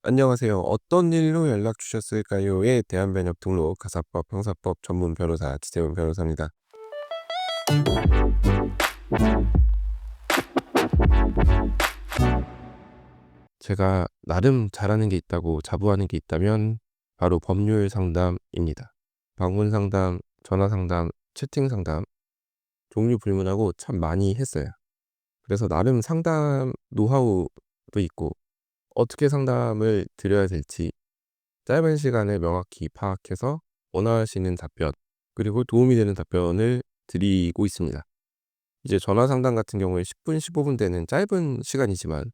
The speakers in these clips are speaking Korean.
안녕하세요. "어떤 일로 연락 주셨을까요?"에 대한 번역 등록 가사법 형사법 전문 변호사 지재훈 변호사입니다. 제가 나름 잘하는 게 있다고 자부하는 게 있다면 바로 법률 상담입니다. 방문 상담, 전화 상담, 채팅 상담 종류 불문하고 참 많이 했어요. 그래서 나름 상담 노하우도 있고 어떻게 상담을 드려야 될지 짧은 시간에 명확히 파악해서 원하시는 답변 그리고 도움이 되는 답변을 드리고 있습니다. 이제 전화 상담 같은 경우에 10 분, 15분 되는 짧은 시간이지만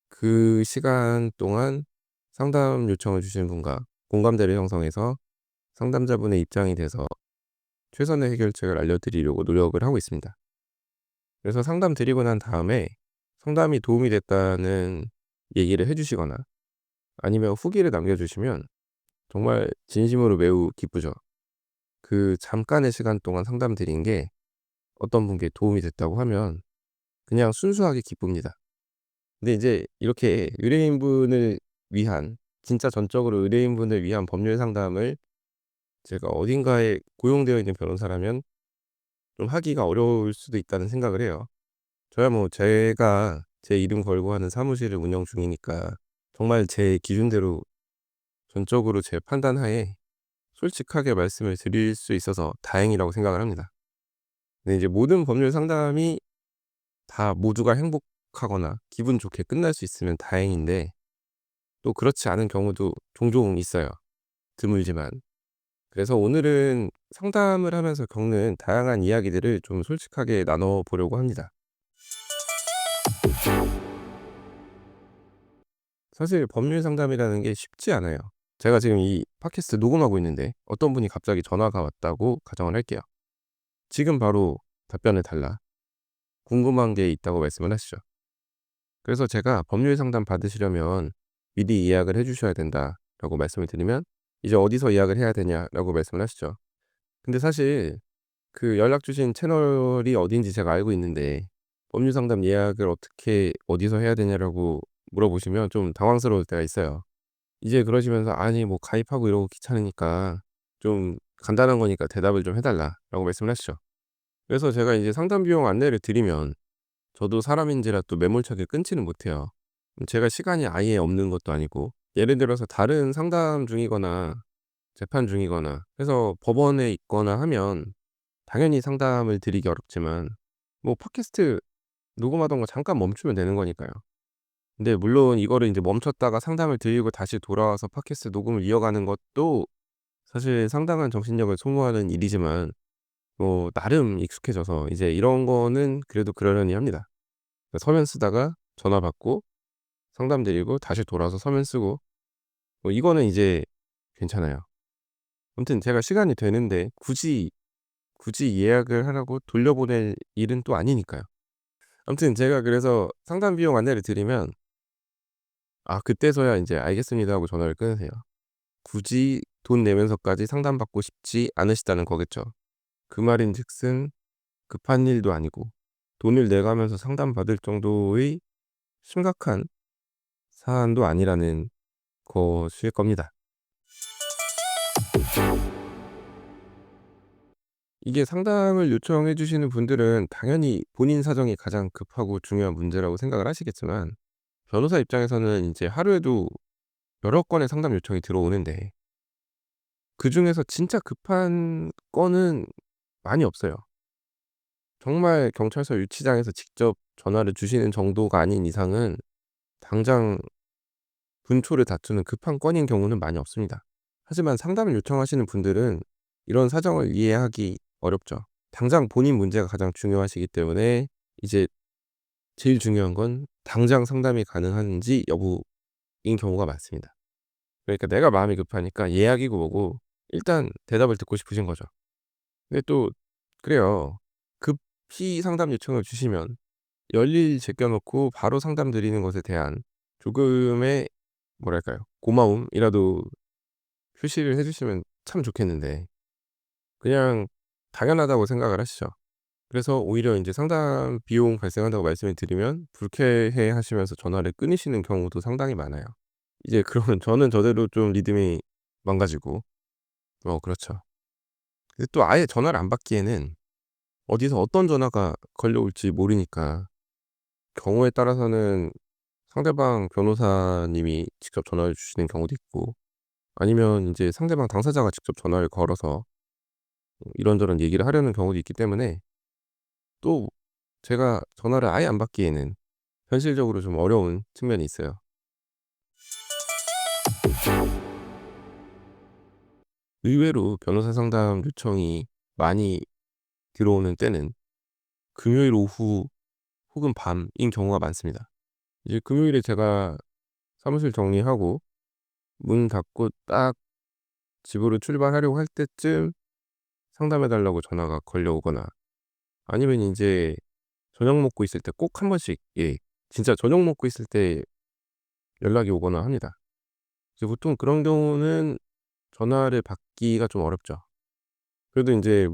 그 시간 동안 상담 요청을 주신 분과 공감대를 형성해서 상담자분의 입장이 돼서 최선의 해결책을 알려드리려고 노력을 하고 있습니다. 그래서 상담 드리고 난 다음에 상담이 도움이 됐다는 얘기를 해 주시거나 아니면 후기를 남겨주시면 정말 진심으로 매우 기쁘죠. 그 잠깐의 시간 동안 상담 드린 게 어떤 분께 도움이 됐다고 하면 그냥 순수하게 기쁩니다. 근데 이제 이렇게 의뢰인분을 위한 진짜 전적으로 의뢰인분을 위한 법률 상담을 제가 어딘가에 고용되어 있는 변호사라면 좀 하기가 어려울 수도 있다는 생각을 해요. 저야 뭐 제가 제 이름 걸고 하는 사무실을 운영 중이니까 정말 제 기준대로 전적으로 제 판단하에 솔직하게 말씀을 드릴 수 있어서 다행이라고 생각을 합니다. 근데 이제 모든 법률 상담이 다 모두가 행복하거나 기분 좋게 끝날 수 있으면 다행인데 또 그렇지 않은 경우도 종종 있어요. 드물지만. 그래서 오늘은 상담을 하면서 겪는 다양한 이야기들을 좀 솔직하게 나눠 보려고 합니다. 사실 법률 상담이라는 게 쉽지 않아요. 제가 지금 이 팟캐스트 녹음하고 있는데 어떤 분이 갑자기 전화가 왔다고 가정을 할게요. 지금 바로 답변을 달라. 궁금한 게 있다고 말씀을 하시죠. 그래서 제가 법률 상담 받으시려면 미리 예약을 해 주셔야 된다라고 말씀을 드리면 이제 어디서 예약을 해야 되냐라고 말씀을 하시죠. 근데 사실 그 연락 주신 채널이 어딘지 제가 알고 있는데 법률 상담 예약을 어떻게 어디서 해야 되냐라고 물어보시면 좀 당황스러울 때가 있어요. 이제 그러시면서 "아니 뭐 가입하고 이러고 귀찮으니까 좀 간단한 거니까 대답을 좀 해 달라."라고 말씀을 하시죠. 그래서 제가 이제 상담 비용 안내를 드리면 저도 사람인지라 또 매몰차게 끊지는 못해요. 제가 시간이 아예 없는 것도 아니고 예를 들어서 다른 상담 중이거나 재판 중이거나 해서 법원에 있거나 하면 당연히 상담을 드리기 어렵지만 뭐 팟캐스트 녹음하던 거 잠깐 멈추면 되는 거니까요. 근데 물론 이거를 인제 멈췄다가 상담을 드리고 다시 돌아와서 팟캐스트 녹음을 이어가는 것도 사실 상당한 정신력을 소모하는 일이지만 뭐 나름 익숙해져서 이제 이런 거는 그래도 그러려니 합니다. 그러니까 서면 쓰다가 전화 받고 상담 드리고 다시 돌아와서 서면 쓰고 뭐 이거는 이제 괜찮아요. 아무튼 제가 시간이 되는데 굳이 예약을 하라고 돌려보낼 일은 또 아니니까요. 아무튼 제가 그래서 상담 비용 안내를 드리면 그때서야 인제 "알겠습니다." 하고 전화를 끊으세요. 굳이 돈 내면서까지 상담받고 싶지 않으시다는 거겠죠. 그 말인즉슨 급한 일도 아니고 돈을 내가면서 상담받을 정도의 심각한 사안도 아니라는 것일 겁니다. 이게 상담을 요청해 주시는 분들은 당연히 본인 사정이 가장 급하고 중요한 문제라고 생각을 하시겠지만 변호사 입장에서는 인제 하루에도 여러 건의 상담 요청이 들어오는데 그중에서 진짜 급한 건은 많이 없어요. 정말 경찰서 유치장에서 직접 전화를 주시는 정도가 아닌 이상은 당장 분초를 다투는 급한 건인 경우는 많이 없습니다. 하지만 상담을 요청하시는 분들은 이런 사정을 이해하기 어렵죠. 당장 본인 문제가 가장 중요하시기 때문에 이제 제일 중요한 건 당장 상담이 가능한지 여부인 경우가 많습니다. 그러니까 내가 마음이 급하니까 예약이고 뭐고 일단 대답을 듣고 싶으신 거죠. 근데 또 그래요. 급히 상담 요청을 주시면 열일 제껴 놓고 바로 상담 드리는 것에 대한 조금의 뭐랄까요? 고마움이라도 표시를 해 주시면 참 좋겠는데 그냥 당연하다고 생각을 하시죠. 그래서 오히려 인제 상담 비용 발생한다고 말씀을 드리면 불쾌해 하시면서 전화를 끊으시는 경우도 상당히 많아요. 이제 그러면 저는 저대로 좀 리듬이 망가지고 그렇죠. 근데 또 아예 전화를 안 받기에는 어디서 어떤 전화가 걸려올지 모르니까 경우에 따라서는 상대방 변호사님이 직접 전화를 주시는 경우도 있고 아니면 인제 상대방 당사자가 직접 전화를 걸어서 이런저런 얘기를 하려는 경우도 있기 때문에 또 제가 전화를 아예 안 받기에는 현실적으로 좀 어려운 측면이 있어요. 의외로 변호사 상담 요청이 많이 들어오는 때는 금요일 오후 혹은 밤인 경우가 많습니다. 이제 금요일에 제가 사무실 정리하고 문 닫고 딱 집으로 출발하려고 할 때쯤 상담해 달라고 전화가 걸려오거나 아니면 인제 저녁 먹고 있을 때 꼭 한 번씩 진짜 저녁 먹고 있을 때 연락이 오거나 합니다. 이제 보통 그런 경우는 전화를 받기가 좀 어렵죠. 그래도 인제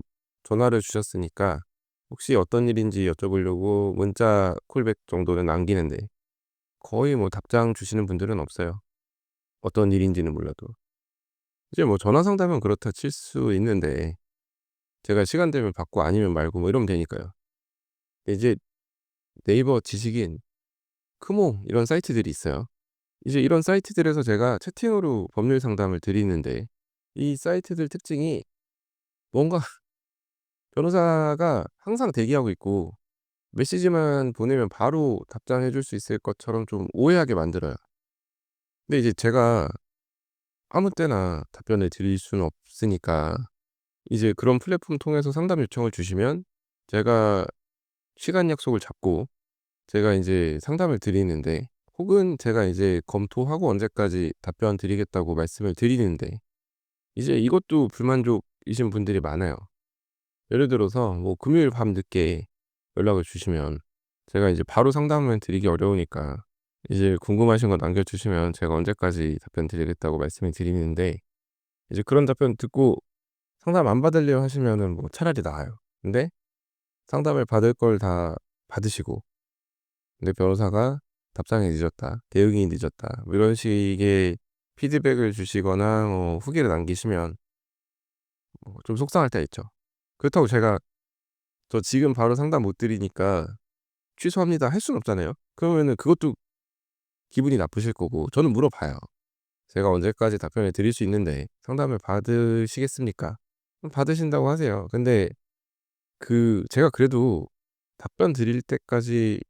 전화를 주셨으니까 혹시 어떤 일인지 여쭤보려고 문자 콜백 정도는 남기는데 거의 뭐 답장 주시는 분들은 없어요, 어떤 일인지는 몰라도. 이제 뭐 전화 상담은 그렇다 칠 수 있는데 제가 시간 되면 받고 아니면 말고 뭐 이러면 되니까요. 이제 네이버 지식인, 크몽 이런 사이트들이 있어요. 이제 이런 사이트들에서 제가 채팅으로 법률 상담을 드리는데 이 사이트들 특징이 뭔가 변호사가 항상 대기하고 있고 메시지만 보내면 바로 답장해 줄 수 있을 것처럼 좀 오해하게 만들어요. 근데 이제 제가 아무 때나 답변을 드릴 수는 없으니까 이제 그런 플랫폼 통해서 상담 요청을 주시면 제가 시간 약속을 잡고 제가 인제 상담을 드리는데 혹은 제가 이제 검토하고 언제까지 답변 드리겠다고 말씀을 드리는데 이제 이것도 불만족이신 분들이 많아요. 예를 들어서 뭐 금요일 밤늦게 연락을 주시면 제가 이제 바로 상담을 드리기 어려우니까 이제 궁금하신 거 남겨 주시면 제가 언제까지 답변 드리겠다고 말씀을 드리는데 이제 그런 답변 듣고 상담 안 받으려 하시면은 뭐 차라리 나아요. 근데 상담을 받을 걸 다 받으시고 근데 변호사가 답장이 늦었다, 대응이 늦었다 뭐 이런 식의 피드백을 주시거나 후기를 남기시면 좀 속상할 때가 있죠. 그렇다고 제가 "저 지금 바로 상담 못 드리니까 취소합니다." 할 수는 없잖아요. 그러면은 그것도 기분이 나쁘실 거고 저는 물어봐요. "제가 언제까지 답변을 드릴 수 있는데 상담을 받으시겠습니까?" 그럼 받으신다고 하세요. 근데 제가 그래도 답변 드릴 때까지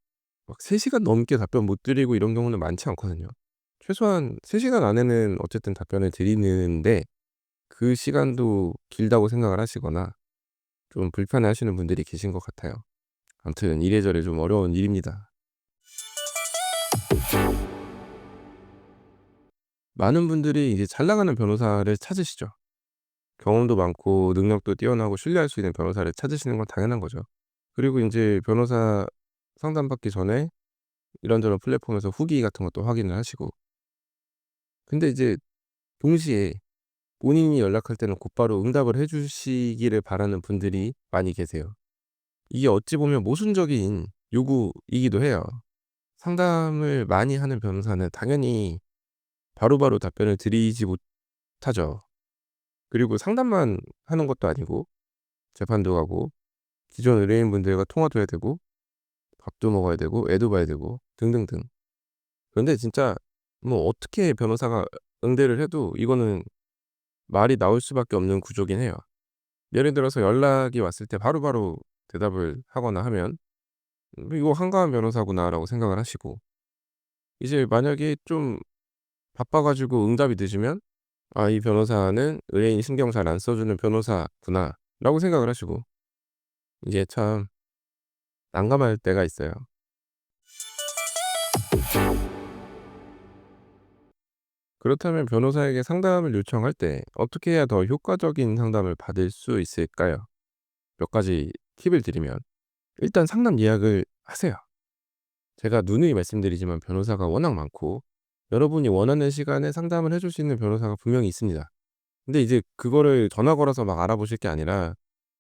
막 3 시간 넘게 답변 못 드리고 이런 경우는 많지 않거든요. 최소한 3 시간 안에는 어쨌든 답변을 드리는데 그 시간도 길다고 생각을 하시거나 좀 불편해하시는 분들이 계신 것 같아요. 아무튼 이래저래 좀 어려운 일입니다. 많은 분들이 이제 잘 나가는 변호사를 찾으시죠. 경험도 많고 능력도 뛰어나고 신뢰할 수 있는 변호사를 찾으시는 건 당연한 거죠. 그리고 인제 변호사 상담받기 전에 이런저런 플랫폼에서 후기 같은 것도 확인을 하시고 근데 이제 동시에 본인이 연락할 때는 곧바로 응답을 해 주시기를 바라는 분들이 많이 계세요. 이게 어찌 보면 모순적인 요구이기도 해요. 상담을 많이 하는 변호사는 당연히 바로바로 답변을 드리지 못하죠. 그리고 상담만 하는 것도 아니고 재판도 가고 기존 의뢰인분들과 통화도 해야 되고 밥도 먹어야 되고 애도 봐야 되고 등등등. 그런데 진짜 뭐 어떻게 변호사가 응대를 해도 이거는 말이 나올 수밖에 없는 구조긴 해요. 예를 들어서 연락이 왔을 때 바로바로 대답을 하거나 하면 '이거 한가한 변호사구나.'라고 생각을 하시고 이제 만약에 좀 바빠 가지고 응답이 늦으면 '아 이 변호사는 의뢰인 신경 잘 안 써 주는 변호사구나.'라고 생각을 하시고 이게 참 난감할 때가 있어요. 그렇다면 변호사에게 상담을 요청할 때 어떻게 해야 더 효과적인 상담을 받을 수 있을까요? 몇 가지 팁을 드리면 일단 상담 예약을 하세요. 제가 누누이 말씀드리지만 변호사가 워낙 많고 여러분이 원하는 시간에 상담을 해줄 수 있는 변호사가 분명히 있습니다. 근데 이제 그거를 전화 걸어서 막 알아보실 게 아니라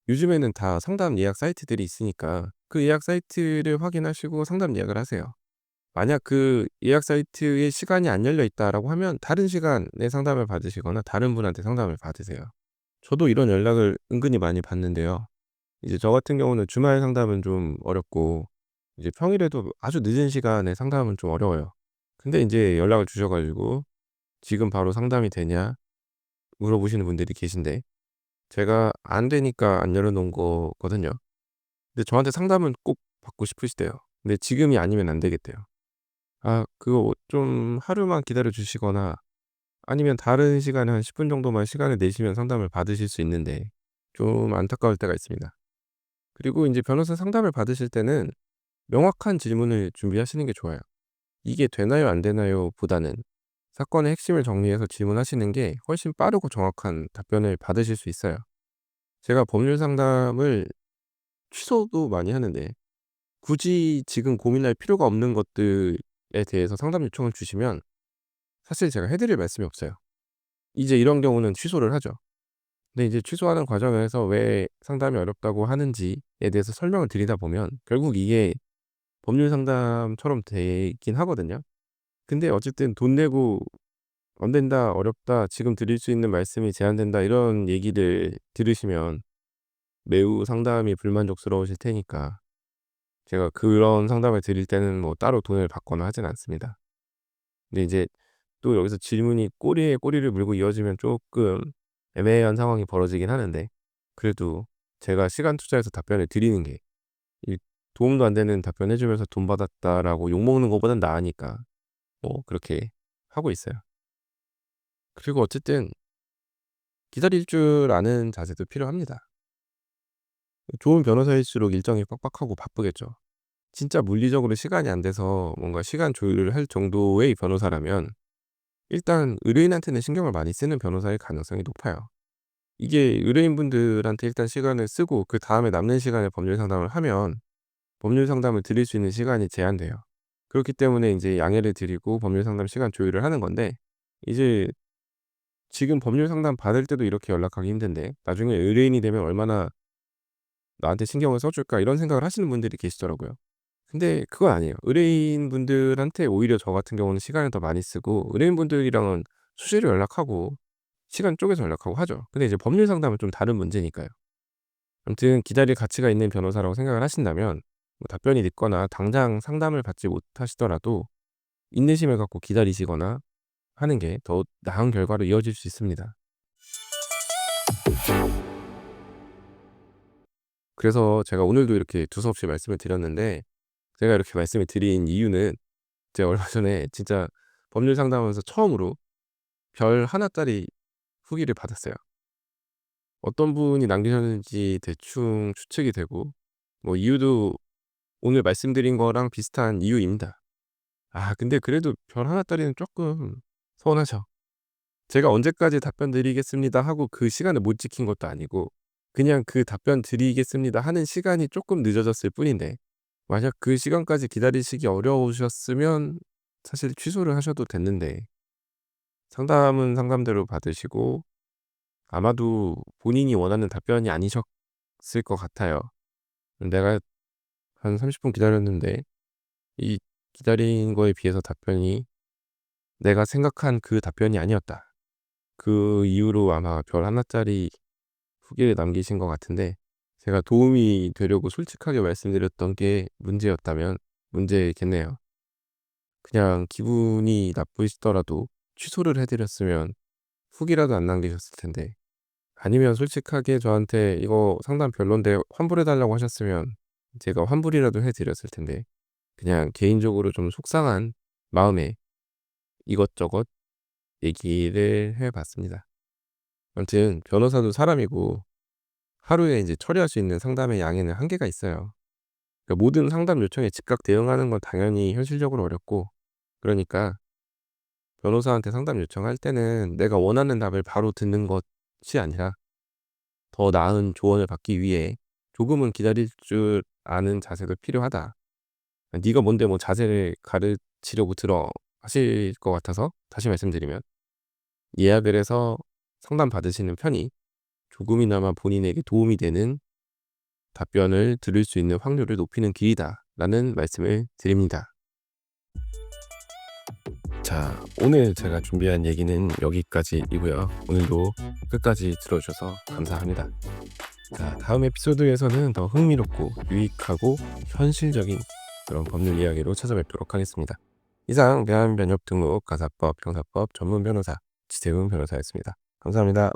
요즘에는 다 상담 예약 사이트들이 있으니까 그 예약 사이트를 확인하시고 상담 예약을 하세요. 만약 그 예약 사이트에 시간이 안 열려 있다라고 하면 다른 시간에 상담을 받으시거나 다른 분한테 상담을 받으세요. 저도 이런 연락을 은근히 많이 받는데요. 이제 저 같은 경우는 주말 상담은 좀 어렵고 이제 평일에도 아주 늦은 시간에 상담은 좀 어려워요. 근데 인제 연락을 주셔 가지고 "지금 바로 상담이 되냐?" 물어보시는 분들이 계신데 제가 안 되니까 안 열어 놓은 거거든요. 근데 저한테 상담은 꼭 받고 싶으시대요. 근데 지금이 아니면 안 되겠대요. 아 그거 좀 하루만 기다려 주시거나 아니면 다른 시간에 한 10분 정도만 시간을 내시면 상담을 받으실 수 있는데 좀 안타까울 때가 있습니다. 그리고 인제 변호사 상담을 받으실 때는 명확한 질문을 준비하시는 게 좋아요. "이게 되나요? 안 되나요?" 보다는 사건의 핵심을 정리해서 질문하시는 게 훨씬 빠르고 정확한 답변을 받으실 수 있어요. 제가 법률 상담을 취소도 많이 하는데 굳이 지금 고민할 필요가 없는 것들에 대해서 상담 요청을 주시면 사실 제가 해 드릴 말씀이 없어요. 이제 이런 경우는 취소를 하죠. 근데 이제 취소하는 과정에서 왜 상담이 어렵다고 하는지에 대해서 설명을 드리다 보면 결국 이게 법률 상담처럼 되긴 하거든요. 근데 어쨌든 돈 내고 "안 된다. 어렵다. 지금 드릴 수 있는 말씀이 제한된다." 이런 얘기를 들으시면 매우 상담이 불만족스러우실 테니까 제가 그런 상담을 드릴 때는 뭐 따로 돈을 받거나 하진 않습니다. 근데 이제 또 여기서 질문이 꼬리에 꼬리를 물고 이어지면 쪼끔 애매한 상황이 벌어지긴 하는데 그래도 제가 시간 투자해서 답변을 드리는 게 이 도움도 안 되는 답변해 주면서 "돈 받았다."라고 욕먹는 것보단 나으니까 뭐 그렇게 하고 있어요. 그리고 어쨌든 기다릴 줄 아는 자세도 필요합니다. 좋은 변호사일수록 일정이 빡빡하고 바쁘겠죠. 진짜 물리적으로 시간이 안 돼서 뭔가 시간 조율을 할 정도의 변호사라면 일단 의뢰인한테는 신경을 많이 쓰는 변호사일 가능성이 높아요. 이게 의뢰인분들한테 일단 시간을 쓰고 그다음에 남는 시간에 법률 상담을 하면 법률 상담을 드릴 수 있는 시간이 제한돼요. 그렇기 때문에 인제 양해를 드리고 법률 상담 시간 조율을 하는 건데 이제 지금 법률 상담 받을 때도 이렇게 연락하기 힘든데 나중에 의뢰인이 되면 '얼마나 나한테 신경을 써 줄까?' 이런 생각을 하시는 분들이 계시더라고요. 근데 그건 아니에요. 의뢰인분들한테 오히려 저 같은 경우는 시간을 더 많이 쓰고 의뢰인분들이랑은 수시로 연락하고 시간 쪼개서 연락하고 하죠. 근데 이제 법률 상담은 좀 다른 문제니까요. 아무튼 기다릴 가치가 있는 변호사라고 생각을 하신다면 뭐 답변이 늦거나 당장 상담을 받지 못하시더라도 인내심을 갖고 기다리시거나 하는 게 더 나은 결과로 이어질 수 있습니다. 그래서 제가 오늘도 이렇게 두서없이 말씀을 드렸는데 제가 이렇게 말씀을 드린 이유는 제가 얼마 전에 진짜 법률 상담하면서 처음으로 별 하나 짜리 후기를 받았어요. 어떤 분이 남기셨는지 대충 추측이 되고 뭐 이유도 오늘 말씀드린 거랑 비슷한 이유입니다. 아 근데 그래도 별 하나 짜리는 쪼끔 서운하죠. 제가 "언제까지 답변 드리겠습니다." 하고 그 시간을 못 지킨 것도 아니고 그냥 그 "답변 드리겠습니다." 하는 시간이 쪼끔 늦어졌을 뿐인데 만약 그 시간까지 기다리시기 어려우셨으면 사실 취소를 하셔도 됐는데 상담은 상담대로 받으시고 아마도 본인이 원하는 답변이 아니셨을 것 같아요. '내가 한 30분 기다렸는데 이 기다린 거에 비해서 답변이 내가 생각한 그 답변이 아니었다.' 그 이유로 아마 별 하나 짜리 후기를 남기신 것 같은데 제가 도움이 되려고 솔직하게 말씀드렸던 게 문제였다면 문제겠네요. 그냥 기분이 나쁘시더라도 취소를 해 드렸으면 후기라도 안 남기셨을 텐데 아니면 솔직하게 저한테 "이거 상담 별론데 환불해 달라고." 하셨으면 제가 환불이라도 해 드렸을 텐데 그냥 개인적으로 좀 속상한 마음에 이것저것 얘기를 해 봤습니다. 아무튼 변호사도 사람이고 하루에 이제 처리할 수 있는 상담의 양에는 한계가 있어요. 그러니까 모든 상담 요청에 즉각 대응하는 건 당연히 현실적으로 어렵고 그러니까 변호사한테 상담 요청할 때는 내가 원하는 답을 바로 듣는 것이 아니라 더 나은 조언을 받기 위해 조금은 기다릴 줄 아는 자세도 필요하다. 네가 뭔데 뭐 자세를 가르치려고 들어 하실 것 같아서 다시 말씀드리면 예약을 해서 상담 받으시는 편이 조금이나마 본인에게 도움이 되는 답변을 들을 수 있는 확률을 높이는 길이다라는 말씀을 드립니다. 자, 오늘 제가 준비한 얘기는 여기까지이고요. 오늘도 끝까지 들어주셔서 감사합니다. 자, 다음 에피소드에서는 더 흥미롭고 유익하고 현실적인 그런 법률 이야기로 찾아뵙도록 하겠습니다. 이상 대한변협등록 가사법 형사법 전문 변호사 지태훈 변호사였습니다. 감사합니다.